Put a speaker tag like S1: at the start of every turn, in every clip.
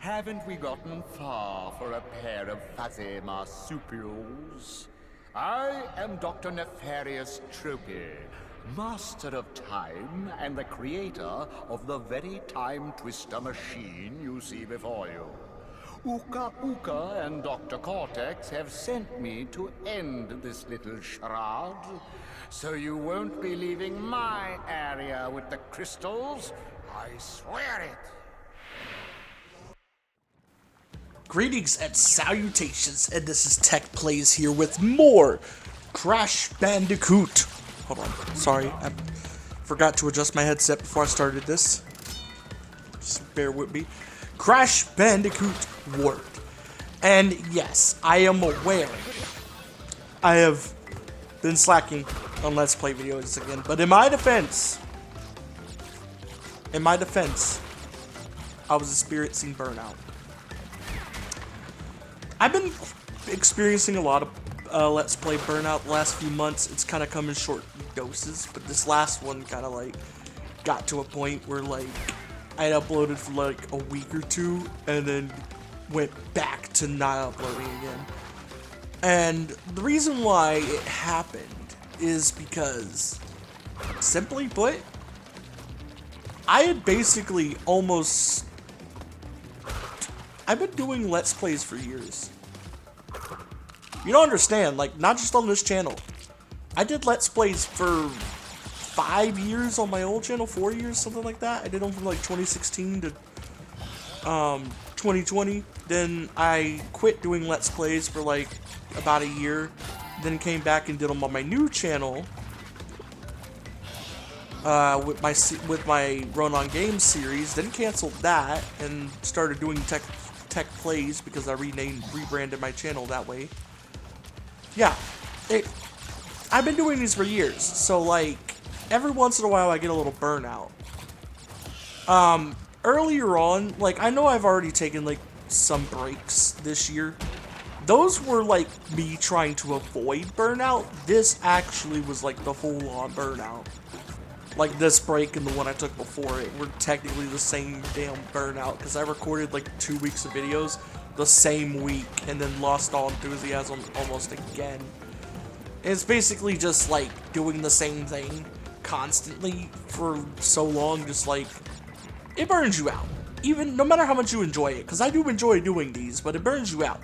S1: Haven't we gotten far for a pair of fuzzy marsupials? I am Dr. Nefarious Tropy, master of time and the creator of the very time twister machine you see before you. Uka Uka and Dr. Cortex have sent me to end this little charade, so you won't be leaving my area with the crystals. I swear it.
S2: Greetings and salutations, and this is Tech Plays here with more Crash Bandicoot. Hold on, sorry, I forgot to adjust my headset before I started this. Just bear with me. Crash Bandicoot worked. And yes, I am aware I have been slacking on Let's Play videos again, but in my defense, I was experiencing burnout. I've been experiencing a lot of Let's Play burnout the last few months. It's kind of come in short doses, but this last one kind of like got to a point where like I had uploaded for like a week or two and then went back to not uploading again. And the reason why it happened is because, simply put, I had basically almost... I've been doing Let's Plays for years. You don't understand, like, not just on this channel. I did Let's Plays for 5 years on my old channel, 4 years, something like that. I did them from like 2016 to 2020. Then I quit doing Let's Plays for like about a year. Then came back and did them on my new channel. With my Run on Games series. Then canceled that and started doing Tech Plays because I rebranded my channel that way. Yeah, I've been doing these for years, so like every once in a while I get a little burnout. Earlier on, like I know I've already taken like some breaks this year. Those were like me trying to avoid burnout. This actually was like the full-on burnout. Like this break and the one I took before it were technically the same damn burnout because I recorded like 2 weeks of videos the same week and then lost all enthusiasm almost again. And it's basically just like doing the same thing constantly for so long, just like it burns you out. Even no matter how much you enjoy it, because I do enjoy doing these, but it burns you out.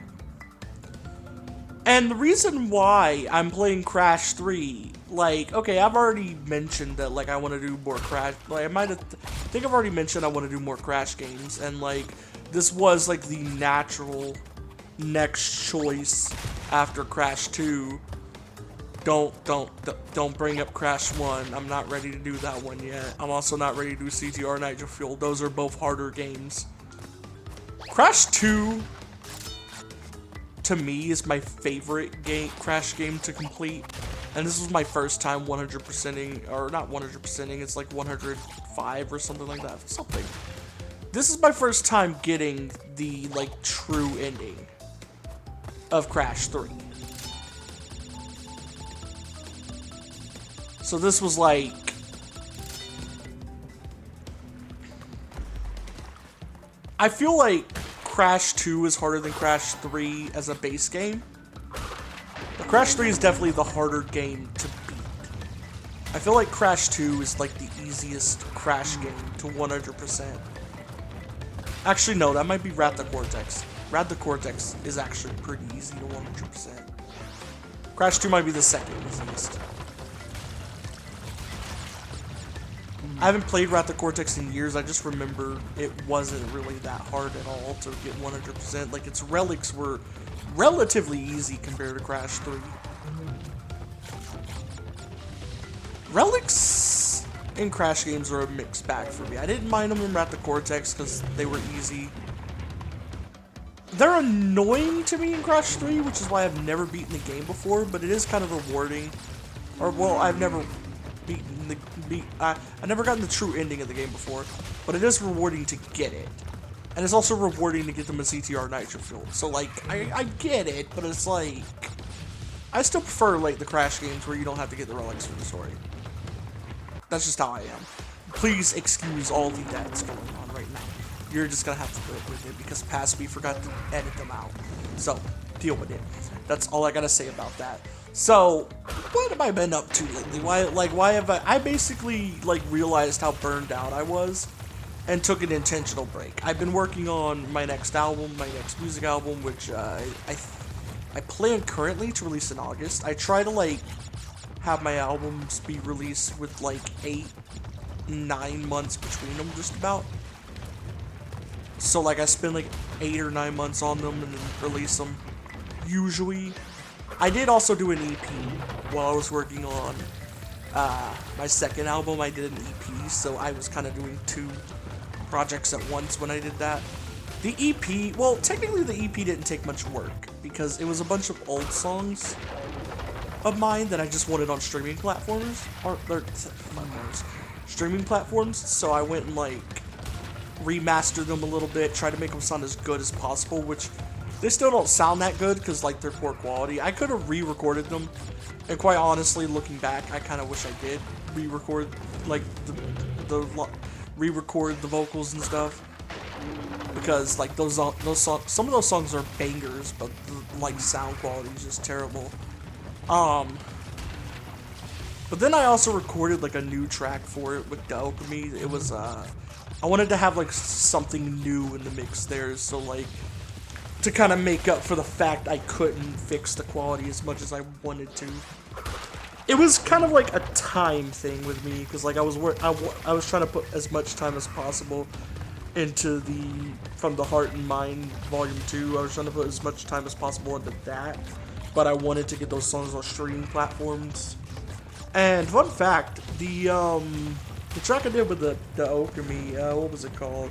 S2: And the reason why I'm playing Crash 3, like, okay, I've already mentioned that, like, I want to do more Crash, like, I think I've already mentioned I want to do more Crash games, and, like, this was, like, the natural next choice after Crash 2. Don't bring up Crash 1, I'm not ready to do that one yet. I'm also not ready to do CTR Nitro Fuel, those are both harder games. Crash 2... to me, is my favorite Crash game to complete. And this was my first time 100%ing, or not 100%ing, it's like 105 or something like that. Something. This is my first time getting the, like, true ending of Crash 3. So this was like... I feel like Crash 2 is harder than Crash 3 as a base game. But Crash 3 is definitely the harder game to beat. I feel like Crash 2 is like the easiest Crash game to 100%. Actually, no, that might be Rat the Cortex. Rat the Cortex is actually pretty easy to 100%. Crash 2 might be the second easiest. I haven't played Rat the Cortex in years, I just remember it wasn't really that hard at all to get 100%. Like, its relics were relatively easy compared to Crash 3. Relics in Crash games are a mixed bag for me. I didn't mind them in Rat the Cortex because they were easy. They're annoying to me in Crash 3, which is why I've never beaten the game before, but it is kind of rewarding. Or, well, I've never... I never gotten the true ending of the game before, but it is rewarding to get it. And it's also rewarding to get them a CTR Nitro Fuel. So, like, I get it, but it's like... I still prefer, like, the Crash games where you don't have to get the relics for the story. That's just how I am. Please excuse all the that's going on right now. you're just gonna have to live with it because past we forgot to edit them out. So, deal with it. That's all I gotta say about that. So, what have I been up to lately? Why have I basically, like, realized how burned out I was and took an intentional break. I've been working on my next album, my next music album, which, I plan currently to release in August. I try to, like, have my albums be released with, like, 8-9 months between them, just about. So, like, I spend, like, 8 or 9 months on them and then release them, usually. I did also do an EP while I was working on my second album. I did an EP, so I was kind of doing 2 projects at once when I did that. The EP, well, technically the EP didn't take much work because it was a bunch of old songs of mine that I just wanted on streaming platforms, streaming platforms. So I went and, like, remastered them a little bit, tried to make them sound as good as possible, which they still don't sound that good because, like, they're poor quality. I could have re-recorded them, and quite honestly, looking back, I kind of wish I did re-record, like, re-record the vocals and stuff, because, like, those songs, some of those songs are bangers, but the, like, sound quality is just terrible. But then I also recorded, like, a new track for it with Alchemy. It was, I wanted to have, like, something new in the mix there, so, like, to kind of make up for the fact I couldn't fix the quality as much as I wanted to. It was kind of like a time thing with me, because, like, I was trying to put as much time as possible into the From the Heart and Mind Volume 2. I was trying to put as much time as possible into that, but I wanted to get those songs on streaming platforms. And fun fact, the track I did with the Alchemy, what was it called?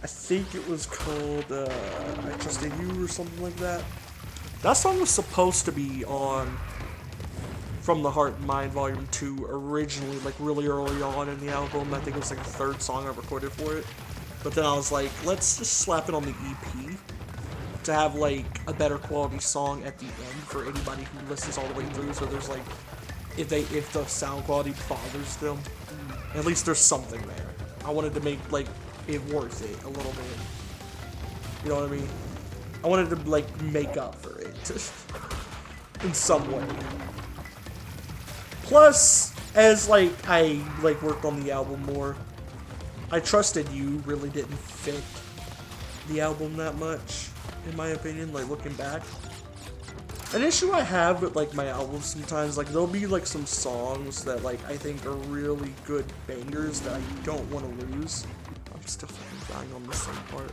S2: I think it was called I Trusted You or something like that. That song was supposed to be on From the Heart and Mind Volume 2 originally, like really early on in the album. I think it was like the 3rd song I recorded for it. But then I was like, let's just slap it on the EP to have, like, a better quality song at the end for anybody who listens all the way through. So there's, like, if the sound quality bothers them, at least there's something there. I wanted to make, like, it worth it a little bit. You know what I mean? I wanted to, like, make up for it in some way. Plus, as, like, I, like, worked on the album more, I Trusted You really didn't fit the album that much, in my opinion, like, looking back. An issue I have with, like, my albums sometimes, like, there'll be, like, some songs that, like, I think are really good bangers that I don't want to lose. I'm still fucking dying on the same part.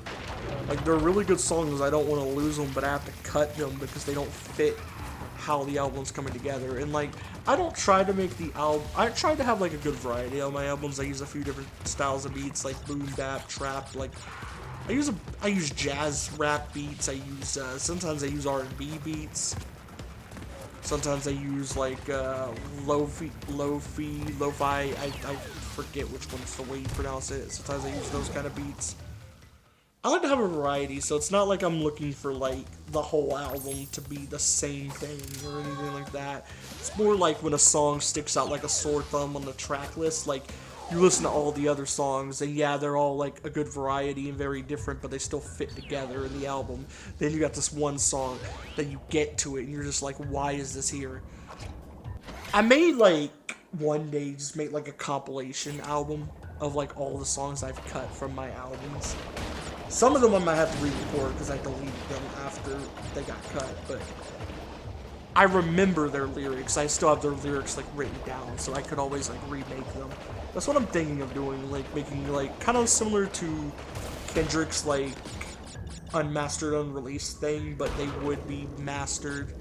S2: Like, they're really good songs, I don't want to lose them, but I have to cut them because they don't fit how the album's coming together. And, like, I don't try to make the album, I try to have, like, a good variety on my albums. I use a few different styles of beats, like boom bap, trap, like, I use jazz rap beats. I use sometimes I use R&B beats. Sometimes I use, like, lo-fi. I forget which one's the way you pronounce it. Sometimes I use those kind of beats. I like to have a variety, so it's not like I'm looking for, like, the whole album to be the same thing or anything like that. It's more like when a song sticks out like a sore thumb on the track list, like, you listen to all the other songs, and yeah, they're all, like, a good variety and very different, but they still fit together in the album. Then you got this one song that you get to it, and you're just like, why is this here? I may, like, one day just make, like, a compilation album of, like, all the songs I've cut from my albums. Some of them I might have to re-record because I deleted them after they got cut, but I remember their lyrics. I still have their lyrics, like, written down, so I could always, like, remake them. That's what I'm thinking of doing, like, making, like, kind of similar to Kendrick's, like, unmastered, unreleased thing, but they would be mastered,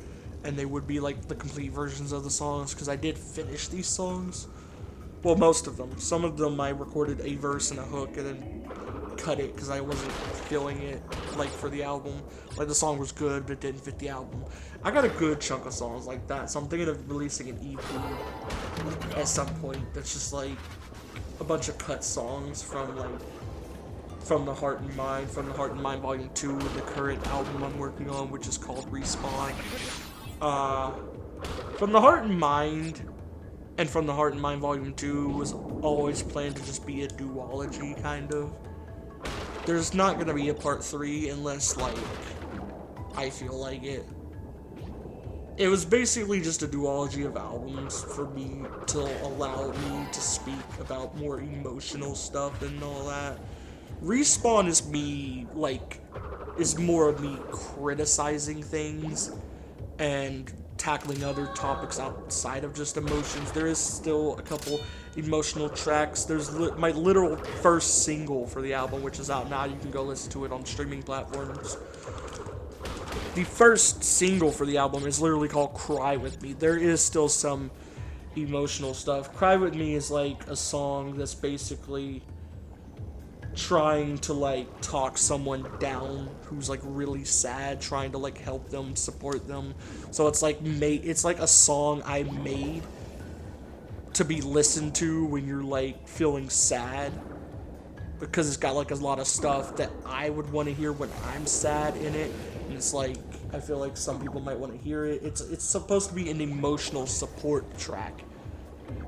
S2: and they would be, like, the complete versions of the songs, because I did finish these songs. Well, most of them. Some of them I recorded a verse and a hook, and then cut it, because I wasn't feeling it, like, for the album. Like, the song was good, but it didn't fit the album. I got a good chunk of songs like that, so I'm thinking of releasing an EP at some point that's just, like, a bunch of cut songs from, like, From the Heart and Mind Volume 2, and the current album I'm working on, which is called Respawn. From the Heart and Mind From the Heart and Mind Volume 2 was always planned to just be a duology, kind of. there's not gonna be a part 3 unless, like, I feel like it. It was basically just a duology of albums for me to allow me to speak about more emotional stuff and all that. Respawn is me, like, is more of me criticizing things and tackling other topics outside of just emotions. There is still a couple emotional tracks. There's my literal first single for the album, which is out now. You can go listen to it on streaming platforms. The first single for the album is literally called Cry With Me. There is still some emotional stuff. Cry With Me is like a song that's basically trying to like talk someone down who's like really sad, trying to like help them, support them. So it's like it's like a song I made to be listened to when you're like feeling sad, because it's got like a lot of stuff that I would want to hear when I'm sad in it. And it's like, I feel like some people might want to hear it. It's supposed to be an emotional support track.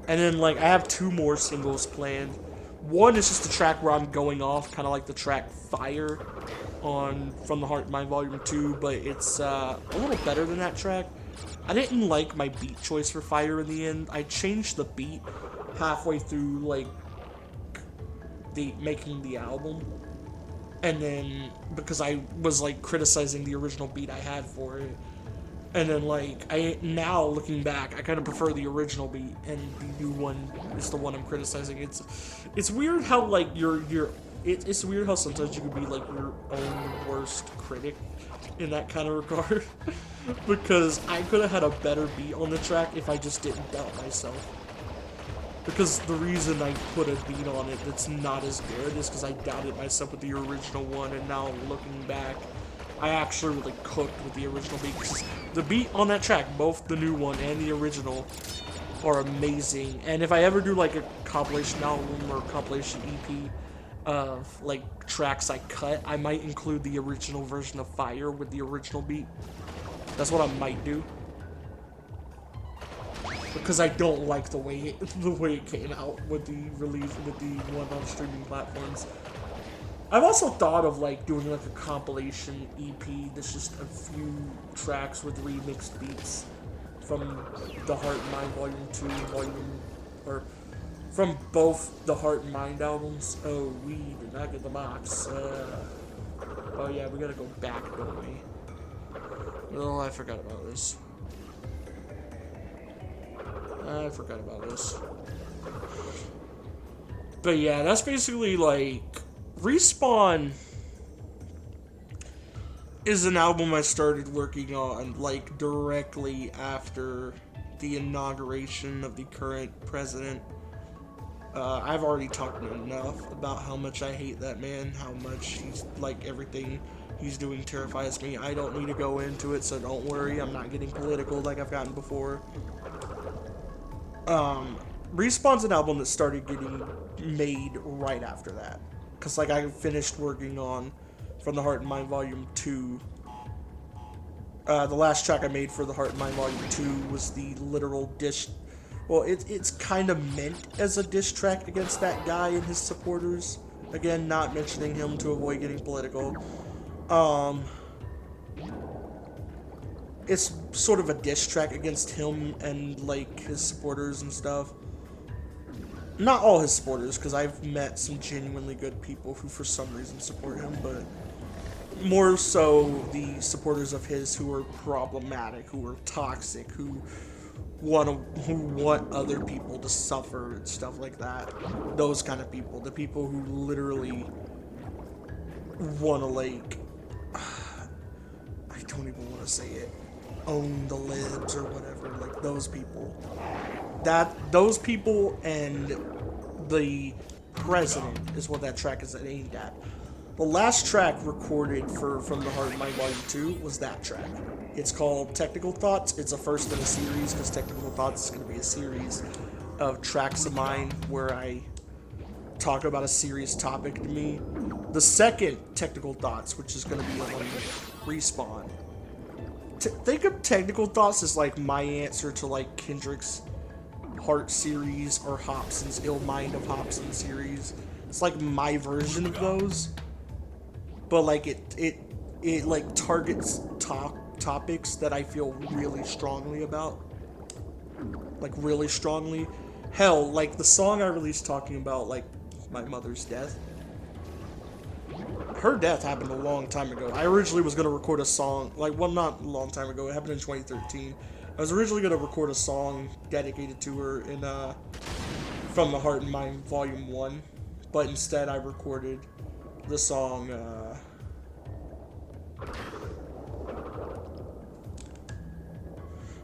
S2: And then like I have 2 more singles planned. One is just a track where I'm going off, kind of like the track Fire on From the Heart and Mind Volume 2, but it's a little better than that track. I didn't like my beat choice for Fire in the end. I changed the beat halfway through like making the album. And then, because I was like criticizing the original beat I had for it. And then like, now looking back, I kind of prefer the original beat, and the new one is the one I'm criticizing. It's weird how like it's weird how sometimes you can be like your own worst critic in that kind of regard. Because I could have had a better beat on the track if I just didn't doubt myself. Because the reason I put a beat on it that's not as good is because I doubted myself with the original one, and now looking back, I actually really cooked with the original beat. Because the beat on that track, both the new one and the original, are amazing. And if I ever do like a compilation album or compilation EP of like tracks I cut, I might include the original version of Fire with the original beat. That's what I might do. Because I don't like the way it came out with the release, with the one on streaming platforms. I've also thought of like doing like a compilation EP that's just a few tracks with remixed beats from the Heart and Mind Volume 2, or from both the Heart and Mind albums. Oh, we did not get the box. Oh yeah, we gotta go back, don't we? Oh, I forgot about this. But yeah, that's basically like Respawn is an album I started working on like directly after the inauguration of the current president. I've already talked enough about how much I hate that man, how much he's like everything he's doing terrifies me. I don't need to go into it, so don't worry, I'm not getting political like I've gotten before. Respawn's an album that started getting made right after that. Because, like, I finished working on From the Heart and Mind Volume 2. The last track I made for the Heart and Mind Volume 2 was the literal diss. Well, it's kind of meant as a diss track against that guy and his supporters. Again, not mentioning him to avoid getting political. It's sort of a diss track against him and, like, his supporters and stuff. Not all his supporters, because I've met some genuinely good people who for some reason support him, but more so the supporters of his who are problematic, who are toxic, who want other people to suffer and stuff like that. Those kind of people. The people who literally want to, like, I don't even want to say it, own the libs or whatever, like those people. Those people and the president is what that track is aimed at. The last track recorded From the Heart and Mind Volume 2 was that track. It's called Technical Thoughts. It's a first in a series, because Technical Thoughts is going to be a series of tracks of mine where I talk about a serious topic to me. The second Technical Thoughts, which is going to be on Respawn. Think of Technical Thoughts as like my answer to like Kendrick's Heart series or Hobson's Ill Mind of Hobson series. It's like my version of those. but like it like targets topics that I feel really strongly about. Like really strongly. Hell, like the song I released talking about like my mother's death. Her death happened a long time ago. I originally was going to record a song, like, well, not a long time ago. It happened in 2013. I was originally going to record a song dedicated to her in From the Heart and Mind Volume 1. But instead I recorded the song,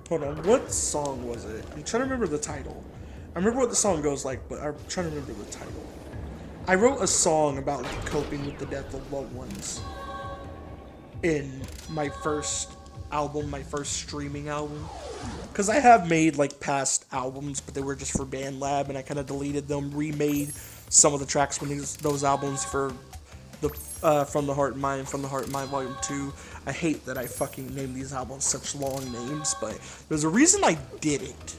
S2: hold on, what song was it? I'm trying to remember the title. I remember what the song goes like, but I'm trying to remember the title. I wrote a song about like, coping with the death of loved ones in my first album, my first streaming album. Because I have made like past albums, but they were just for BandLab, and I kind of deleted them, remade some of the tracks from those albums for the From the Heart and Mind, Volume 2. I hate that I fucking named these albums such long names, but there's a reason I did it.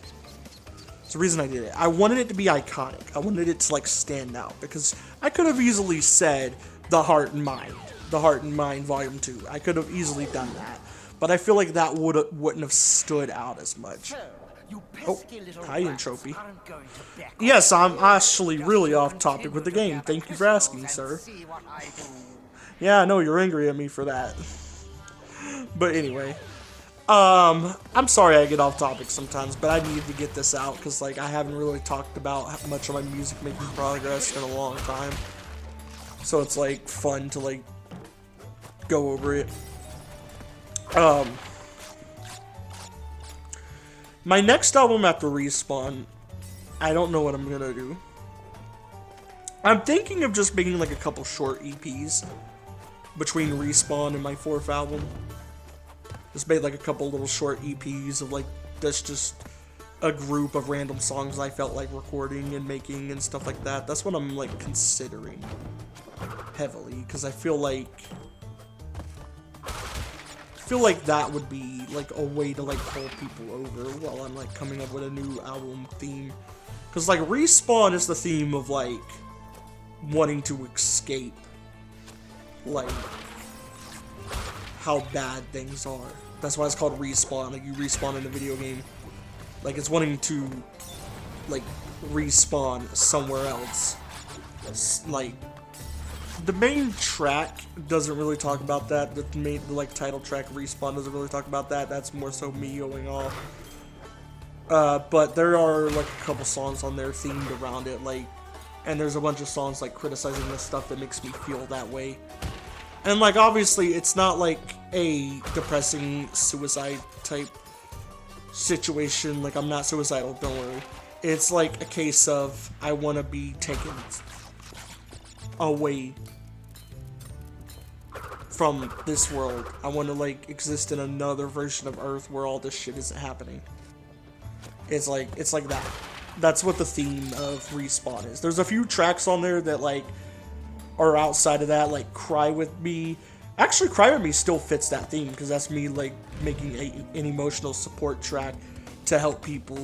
S2: There's a reason I did it. I wanted it to be iconic. I wanted it to like stand out, because I could have easily said The Heart and Mind Volume 2. I could have easily done that, but I feel like that wouldn't have stood out as much. Oh, hi, Entropy. Yes, I'm actually really off topic with the game. Thank you for asking, sir. Yeah, I know you're angry at me for that. But anyway, I'm sorry I get off topic sometimes, but I need to get this out because like I haven't really talked about much of my music making progress in a long time. So it's like fun to like go over it. My next album after Respawn, I don't know what I'm gonna do. I'm thinking of just making like a couple short EPs between Respawn and my fourth album. Just made like a couple little short EPs of like, that's just a group of random songs I felt like recording and making and stuff like that. That's what I'm like considering heavily, because I feel like that would be like a way to like pull people over while I'm like coming up with a new album theme. Because like Respawn is the theme of like wanting to escape like how bad things are. That's why it's called Respawn. Like you respawn in a video game. Like it's wanting to like respawn somewhere else. It's, like the main track doesn't really talk about that. The like title track Respawn doesn't really talk about that. That's more so me going off. But there are like a couple songs on there themed around it, like, and there's a bunch of songs like criticizing the stuff that makes me feel that way. And like obviously it's not like a depressing suicide type situation. Like I'm not suicidal, don't worry. It's like a case of I want to be taken away from this world. I want to like exist in another version of Earth where all this shit isn't happening. It's like that. That's what the theme of Respawn is. There's a few tracks on there that like are outside of that, like Cry With Me. Actually, Cry With Me still fits that theme because that's me like making an emotional support track to help people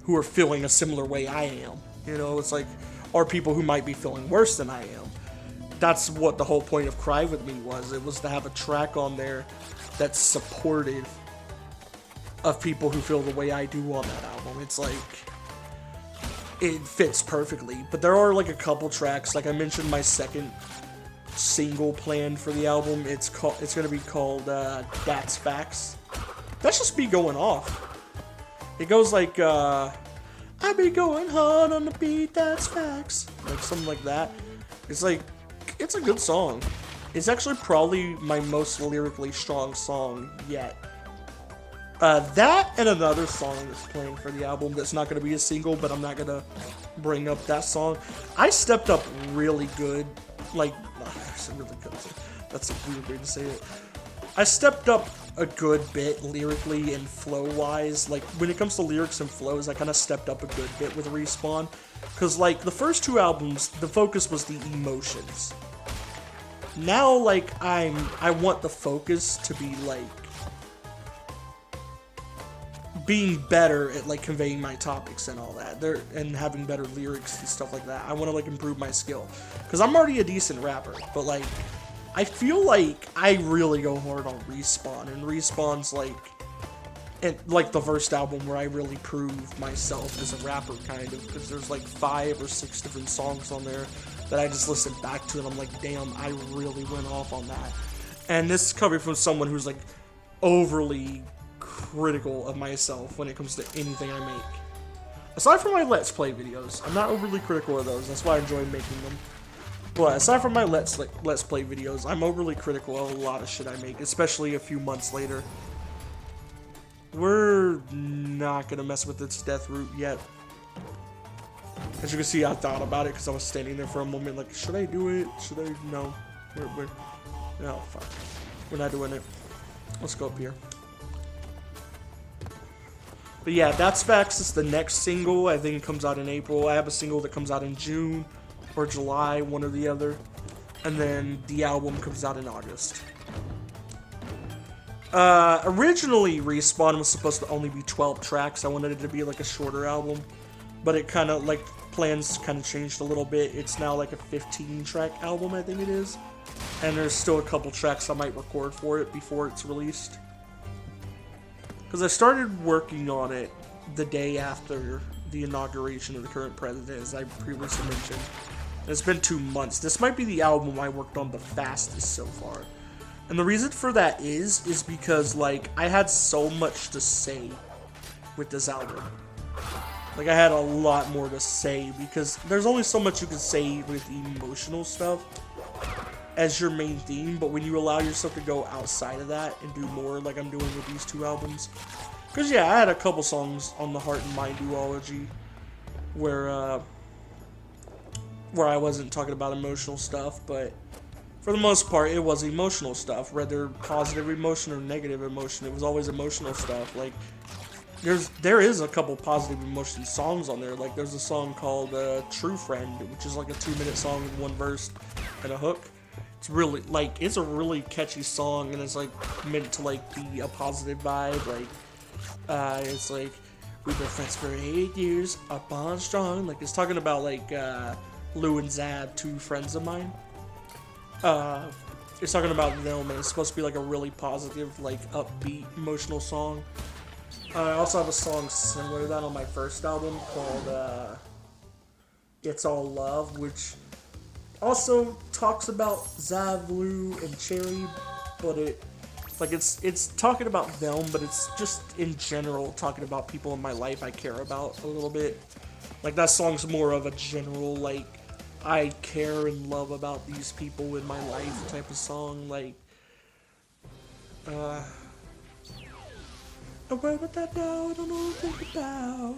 S2: who are feeling a similar way I am. You know, it's like, or people who might be feeling worse than I am. That's what the whole point of Cry With Me was. It was to have a track on there that's supportive of people who feel the way I do on that album. It's like, it fits perfectly. But there are like a couple tracks, like I mentioned my second single planned for the album. It's gonna be called That's Facts. That's just me going off. It goes like I be going hard on the beat, that's facts. Like something like that. It's like, it's a good song. It's actually probably my most lyrically strong song yet. That and another song that's playing for the album that's not going to be a single, but I'm not going to bring up that song. I stepped up really good. Like, that's a really good thing. That's a weird way to say it. I stepped up a good bit lyrically and flow-wise. Like, when it comes to lyrics and flows, I kind of stepped up a good bit with Respawn. Because, like, the first two albums, the focus was the emotions. Now, like, I want the focus to be, like, being better at, like, conveying my topics and all that. And having better lyrics and stuff like that. I want to, like, improve my skill. Because I'm already a decent rapper, but, like, I feel like I really go hard on Respawn, and Respawn's like the first album where I really proved myself as a rapper, kind of, because there's like 5 or 6 different songs on there that I just listen back to, and I'm like, damn, I really went off on that. And this is coming from someone who's like overly critical of myself when it comes to anything I make. Aside from my Let's Play videos, I'm not overly critical of those, that's why I enjoy making them. But aside from my Let's Play videos, I'm overly critical of a lot of shit I make, especially a few months later. We're not gonna mess with its death route yet. As you can see, I thought about it because I was standing there for a moment like, should I do it? Should I? No. No, fuck. We're not doing it. Let's go up here. But yeah, That's Facts is the next single. I think it comes out in April. I have a single that comes out in June or July, one or the other. And then the album comes out in August. Originally, Respawn was supposed to only be 12 tracks. I wanted it to be like a shorter album. But it kind of, like, plans kind of changed a little bit. It's now like a 15-track album, I think it is. And there's still a couple tracks I might record for it before it's released. Because I started working on it the day after the inauguration of the current president, as I previously mentioned. It's been 2 months. This might be the album I worked on the fastest so far. And the reason for that is because, like, I had so much to say with this album. Like, I had a lot more to say, because there's only so much you can say with emotional stuff as your main theme, but when you allow yourself to go outside of that and do more, like I'm doing with these 2 albums. Because, yeah, I had a couple songs on the Heart and Mind duology where I wasn't talking about emotional stuff, but for the most part, it was emotional stuff, whether positive emotion or negative emotion. It was always emotional stuff. Like, there is a couple positive emotion songs on there. Like, there's a song called True Friend, which is like a 2-minute song with 1 verse and a hook. It's really, like, it's a really catchy song, and it's, like, meant to, like, be a positive vibe. Like, it's like, we've been friends for 8 years, our bond's strong. Like, it's talking about, like, Lou and Zab, 2 friends of mine. It's talking about them, and it's supposed to be like a really positive, like upbeat, emotional song. I also have a song similar to that on my first album called It's All Love, which also talks about Zav, Lou, and Cherry, but it's talking about them, but it's just in general talking about people in my life I care about a little bit. Like, that song's more of a general, like, I care and love about these people in my life type of song. Like, a word with that now, I don't know what to think about.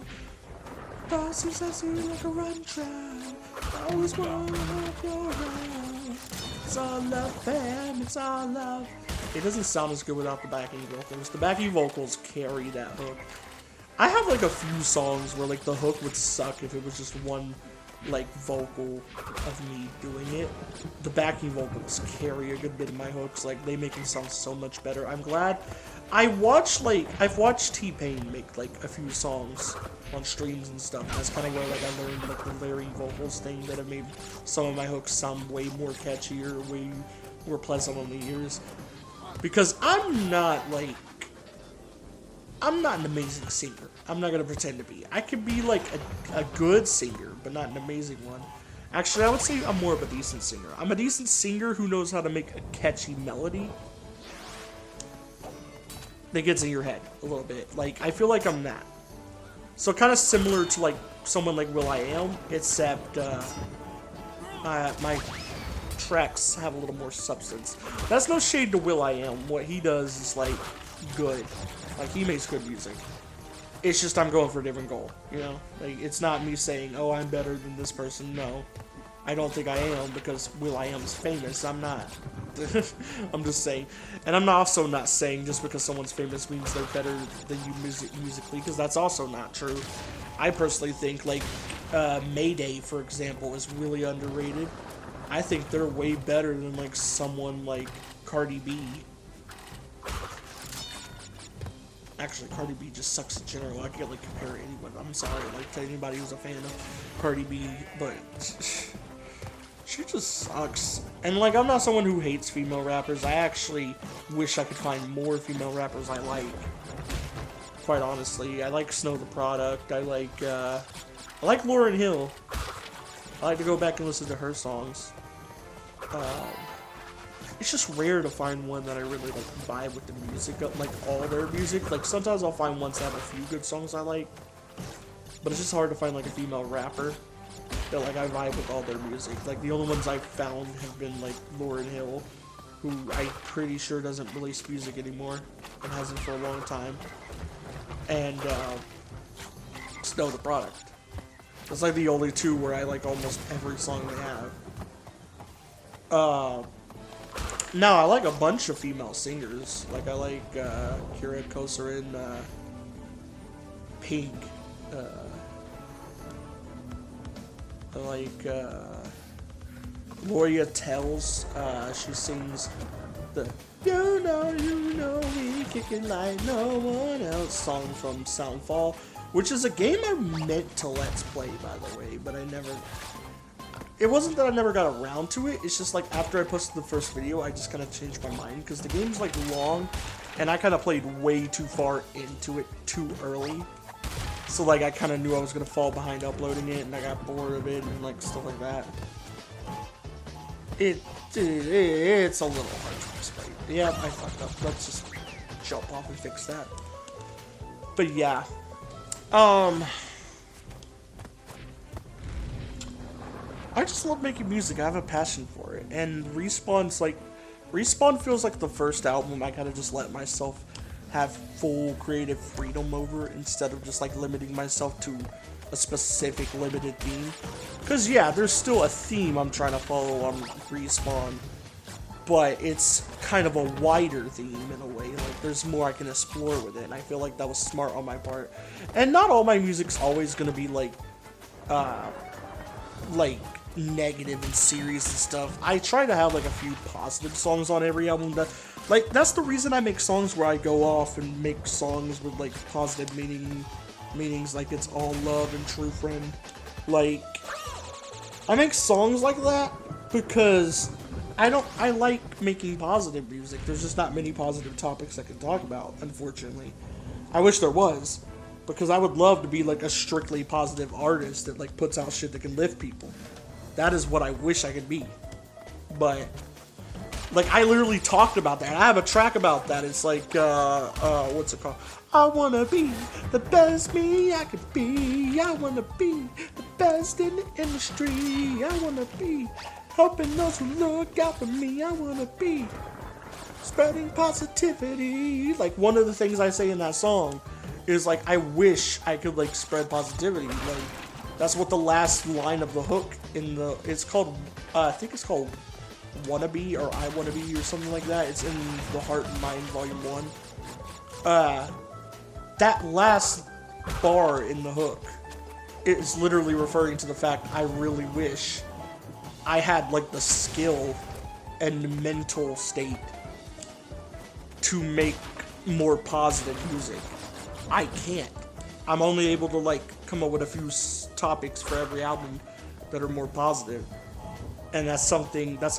S2: Thought seems I see like a run try. I always want to have your around. It's all love, fam, it's all love. It doesn't sound as good without the backing vocals. The backing vocals carry that hook. I have like a few songs where like the hook would suck if it was just one like vocal of me doing it. The backing vocals carry a good bit of my hooks. Like, they make them sound so much better. I'm glad. I've watched T-Pain make like a few songs on streams and stuff. That's kind of where like I learned like the layering vocals thing that have made some of my hooks sound way more catchier, way more pleasant on the ears. Because I'm not an amazing singer. I'm not gonna pretend to be. I could be like a good singer, but not an amazing one. Actually, I would say I'm more of a decent singer. I'm a decent singer who knows how to make a catchy melody that gets in your head a little bit. Like, I feel like I'm that. So kind of similar to like someone like will.i.am, except my tracks have a little more substance. That's no shade to will.i.am. What he does is like good. Like, he makes good music. It's just I'm going for a different goal, you know? Like, it's not me saying, oh, I'm better than this person. No. I don't think I am, because will.i.am is famous. I'm not. I'm just saying. And I'm also not saying just because someone's famous means they're better than you musically, because that's also not true. I personally think, like, Mayday, for example, is really underrated. I think they're way better than, like, someone like Cardi B. Actually, Cardi B just sucks in general. I can't, like, compare anyone. I'm sorry, like, to anybody who's a fan of Cardi B, but She just sucks. And like, I'm not someone who hates female rappers. I actually wish I could find more female rappers I like. Quite honestly, I like Snow the Product. I like Lauryn Hill. I like to go back and listen to her songs. It's just rare to find one that I really like vibe with the music, like all their music. Like sometimes I'll find ones that have a few good songs I like, but it's just hard to find like a female rapper that like I vibe with all their music. Like the only ones I've found have been like Lauryn Hill, who I'm pretty sure doesn't release music anymore and hasn't for a long time, and Snow the Product. It's like the only two where I like almost every song they have. Now I like a bunch of female singers. Like I like Kira Kosarin, Pink. I like Gloria Tells. She sings the "You know me, kicking like no one else" song from Soundfall, which is a game I meant to let's play, by the way, but I never. It wasn't that I never got around to it, it's just like after I posted the first video, I just kind of changed my mind, because the game's like long, and I kind of played way too far into it too early. So like I kind of knew I was going to fall behind uploading it, and I got bored of it, and like stuff like that. It's a little hard to explain. Yeah, I fucked up. Let's just jump off and fix that. But yeah. I just love making music. I have a passion for it. And Respawn feels like the first album I kind of just let myself have full creative freedom over, instead of just like limiting myself to a specific limited theme. Because yeah, there's still a theme I'm trying to follow on Respawn, but it's kind of a wider theme in a way. Like there's more I can explore with it, and I feel like that was smart on my part. And not all my music's always gonna be like negative and serious and stuff. I try to have like a few positive songs on every album. That's the reason I make songs where I go off and make songs with like positive meanings, like It's All Love and True Friend. Like I make songs like that because I like making positive music. There's just not many positive topics I can talk about, unfortunately. I wish there was, because I would love to be like a strictly positive artist that like puts out shit that can lift people. That is what I wish I could be. But like I literally talked about that. I have a track about that. It's like what's it called? I wanna be the best me I could be. I wanna be the best in the industry. I wanna be helping those who look out for me. I wanna be spreading positivity. Like one of the things I say in that song is like I wish I could like spread positivity. Like that's what the last line of the hook it's called, I think it's called Wannabe or I Wanna Be or something like that. It's in The Heart and Mind Volume 1. That last bar in the hook is literally referring to the fact I really wish I had like the skill and the mental state to make more positive music. I can't. I'm only able to like come up with a few topics for every album that are more positive, and that's a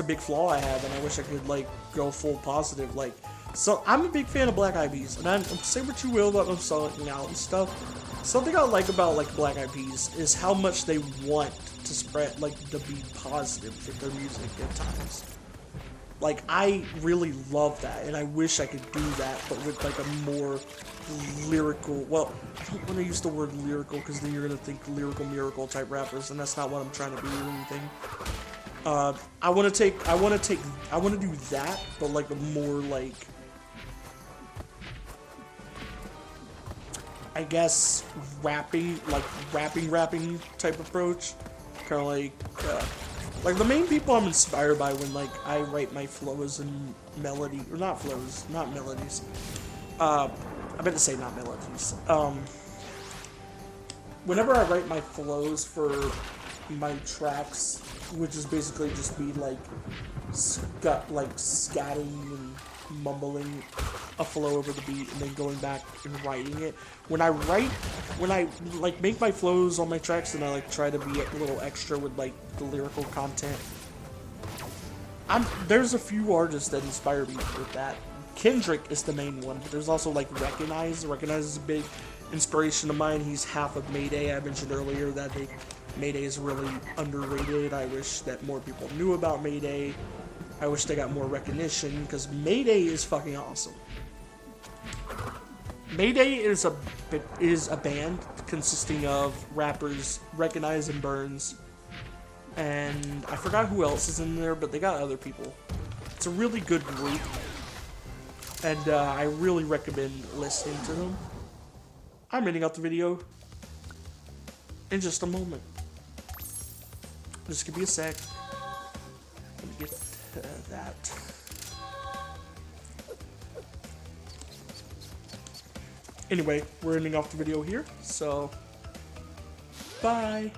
S2: big flaw I have, and I wish I could like go full positive. Like, so I'm a big fan of Black Eyed Peas, and I'm say what you will about them selling out and stuff. Something I like about like Black Eyed Peas is how much they want to spread, like to be positive with their music at times. Like I really love that, and I wish I could do that, but with like a more lyrical. Well, I don't want to use the word lyrical because then you're gonna think lyrical miracle type rappers, and that's not what I'm trying to do or anything. I want to do that, but like a more like, I guess rapping type approach, kind of like the main people I'm inspired by when like I write my flows and melody, or not flows, not melodies. I meant to say not melodies. Whenever I write my flows for my tracks, which is basically just me like scatting and mumbling a flow over the beat and then going back and writing it. When I like make my flows on my tracks, and I like try to be a little extra with like the lyrical content, There's a few artists that inspire me with that. Kendrick is the main one, but there's also like Recognize. Recognize is a big inspiration of mine. He's half of Mayday. I mentioned earlier that Mayday is really underrated. I wish that more people knew about Mayday. I wish they got more recognition because Mayday is fucking awesome. Mayday is a band consisting of rappers Recognize and Burns, and I forgot who else is in there, but they got other people. It's a really good group, and I really recommend listening to them. I'm ending out the video in just a moment. Just give me a sec. Let me get that. Anyway, we're ending off the video here, so bye.